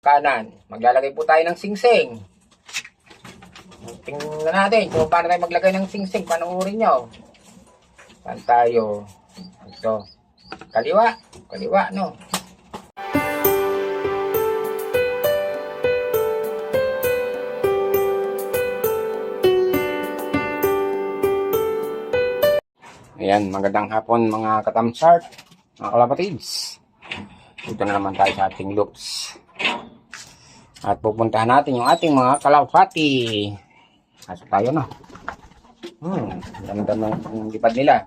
Kanan, maglalagay po tayo ng singsing. Tingnan natin kung paano tayo maglagay ng singsing. Panoorin nyo. Saan tayo? Ito. Kaliwa. Kaliwa, no? Ayan, magandang hapon mga katamsart, mga kalapatids. Dito na naman tayo sa ating loops. At pupuntahan natin yung ating mga kalapati. Pasok tayo, no? Ganda ng lipad nila.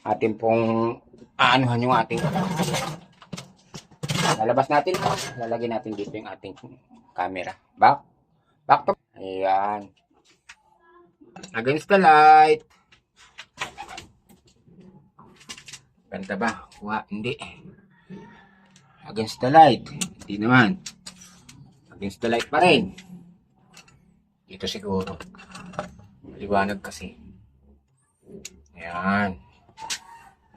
Ating pong aanuhan yung ating lalabas natin. Lalagyan natin dito yung ating camera. Back to. Ayan. Against the light. Ganda ba? Hindi. Against the light. Hindi naman. Against the light pa rin. Dito siguro. Maliwanag kasi. Ayan.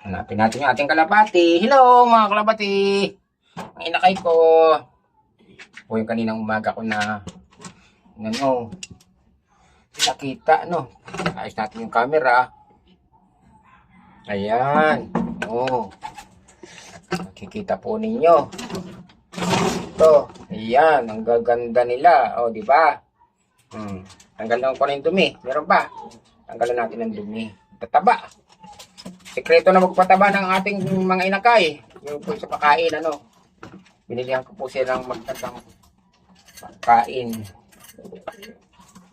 Hanapin natin yung ating kalapati. Hello mga kalapati. Ang inakay ko. O yung kaninang umaga ko na nakita, no? Ayos natin yung camera. Ayan. Nakikita po ninyo. Ito. Ayan. Ang gaganda nila. Di ba? Tanggalan ko na yung dumi. Meron pa. Tanggalan natin ng dumi. Tataba. Sekreto na magpataba ng ating mga inakay. Yung po sa pakain, binilihan ko po silang magtatang pakain.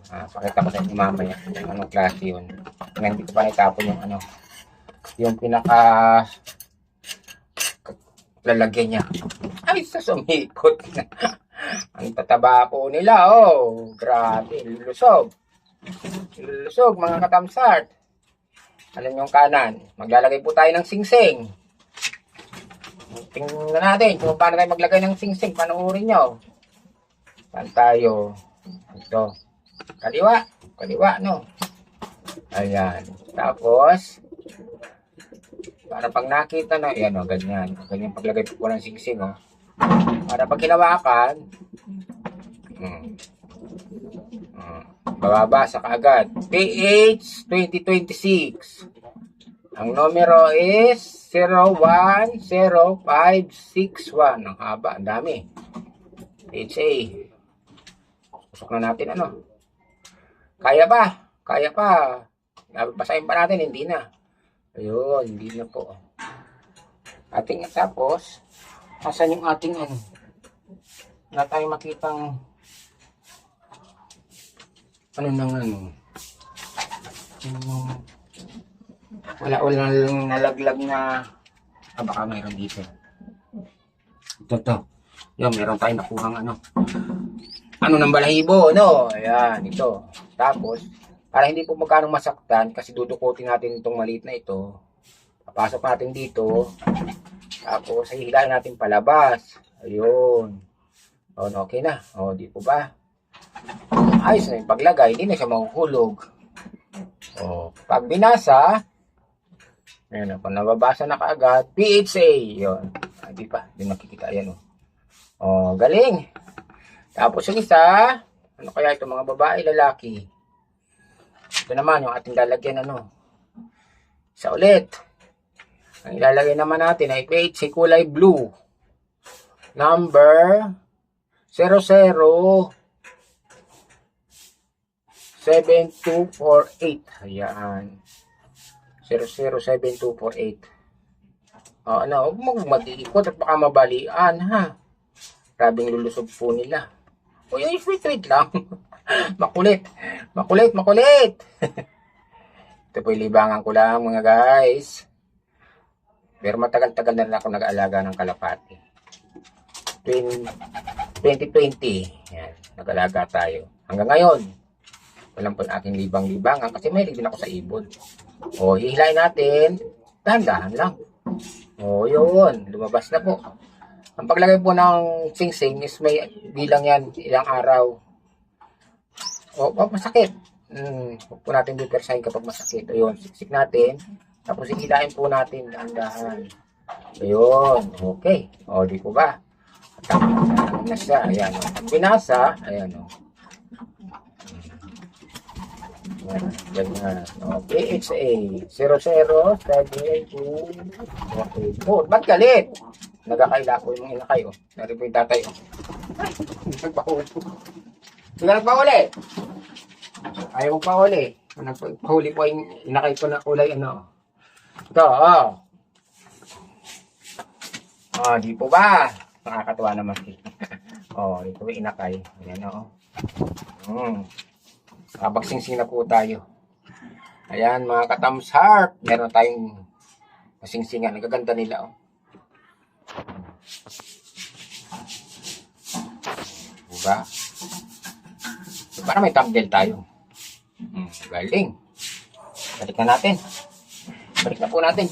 Pakita ko sa inyo mamaya kung anong klase yun. Hindi ko pa naitapon yung yung pinaka lalagyan niya. Ay, sa sumikot. Ang tataba po nila, grabe, lulusog. Lulusog, mga katamsart. Alam yung kanan, maglalagay po tayo ng singsing. Tingnan natin kung paano tayo maglagay ng singsing. Panoorin nyo. Saan tayo? Ito. Kaliwa. Kaliwa, no? Ayan. Tapos, para pag nakita, ayan, ganyan. Ganyan paglagay po ng singsing, Para pag hinawakan, bababasa kaagad. PH 2026. Ang numero is 010561. Ang haba, ang dami. HA. Pusok na natin, Kaya pa. Kaya pa. Basahin pa natin, hindi na. Ayun, hindi na po. Ating tapos, asan yung ating wala tayong makitang wala lang nalaglag na baka mayroon dito. Ito. Yan, meron tayong nakuhang ng balahibo, Ayan, ito. Tapos, para hindi po magkano masaktan, kasi dudukutin natin itong maliit na ito. Papasok natin dito. Tapos, hihilahin natin palabas. Ayun. Okay na. Di po ba? Ayos na yung paglagay. Hindi na siya mahuhulog. Pag binasa, ayan, kung nababasa na kaagad, PHA. Yun. Di pa. Di makikita. Ayan, galing. Tapos yung isa, kaya ito, mga babae, lalaki. Ito naman, yung ating lalagyan, Isa ulit. Ang ilalagay naman natin ay PHA kulay blue. Number 007248. Ayan. 007248. Huwag mong mag-iikot at baka mabalian, ha? Grabing lulusog po nila. Yung wait lang. Makulit. Ito po libangan ko lang, mga guys. Pero matagal-tagal na rin ako nag-aalaga ng kalapati. 2020. Yan, nag-alaga tayo. Hanggang ngayon, walang po yung aking libang-libangan kasi may din ako sa ibon. Hihilain natin. Dahan-dahan lang. Yun. Lumabas na po. Ang paglagay po ng singsing is may bilang yan, ilang araw. Masakit. Huwag po natin bipersahin kapag masakit. Ayun, siksik natin. Tapos ikilain po natin dahan-dahan. Ayun, okay. O, di po ba? Tapos na siya, ayan. Pag pinasa, ayan o. Ganyan. Okay, it's a 0072. Okay, po. Ba't galit? Nagkakaila ko yung inakay o. Nari po yung tatay o. Nagpahuli. Hindi ka nagpahuli. Ayaw mo pahuli. Nagpahuli po yung inakay ko na kulay ano. Ito, o. Oh, di po ba? Nakakatuwa naman. Oh, ito yung inakay. Ayan o. Kabaksingsing na po tayo. Ayan mga ka-thumbs heart. Meron tayong masingsingan. Nagaganda nila oh. Diba? So, para may thumbnail tayo. Galing. Balik na natin. Balik na po natin.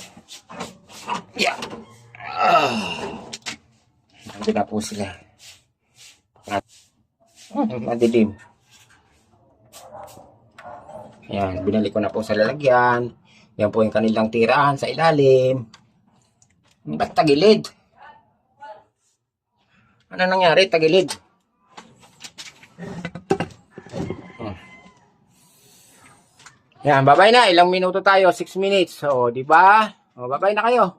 Yeah. Nandun na po sila. Madilim. Ayan, binalik ko na po sa lalagyan. Yan po yung kanilang tirahan sa ilalim. Ba't tagilid? Ano nangyari? Tagilid. Yan, babay na. Ilang minuto tayo? 6 minutes. O, di ba? O, babay na kayo.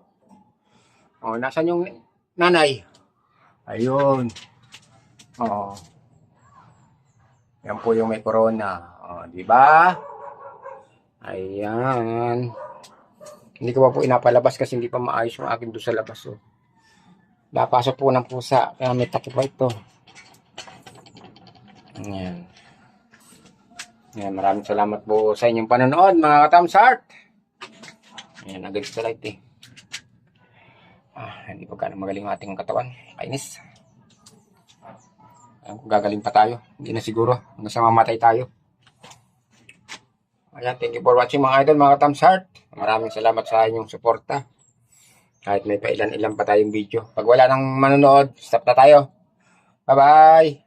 O, nasan yung nanay? Ayun. O. Yan po yung may corona. O, di ba? Ayan. Hindi ko pa po inapalabas kasi hindi pa maayos yung akin doon sa labas. Oh. Napasok po ng pusa. Kaya may takip pa ito. Ayan. Ayan. Maraming salamat po sa inyong panonood mga ka-thumbs heart. Ayan. Against the light eh. Hindi pa gano'ng magaling ang ating katawan. Kainis. Ayan, kung gagaling pa tayo. Hindi na siguro. Hanggang sa mamatay tayo. Ayan, thank you for watching mga idol, mga ka-thumbs heart. Maraming salamat sa inyong suporta. Kahit may pailan-ilan pa tayong video. Pag wala nang manonood, stop na tayo. Bye-bye!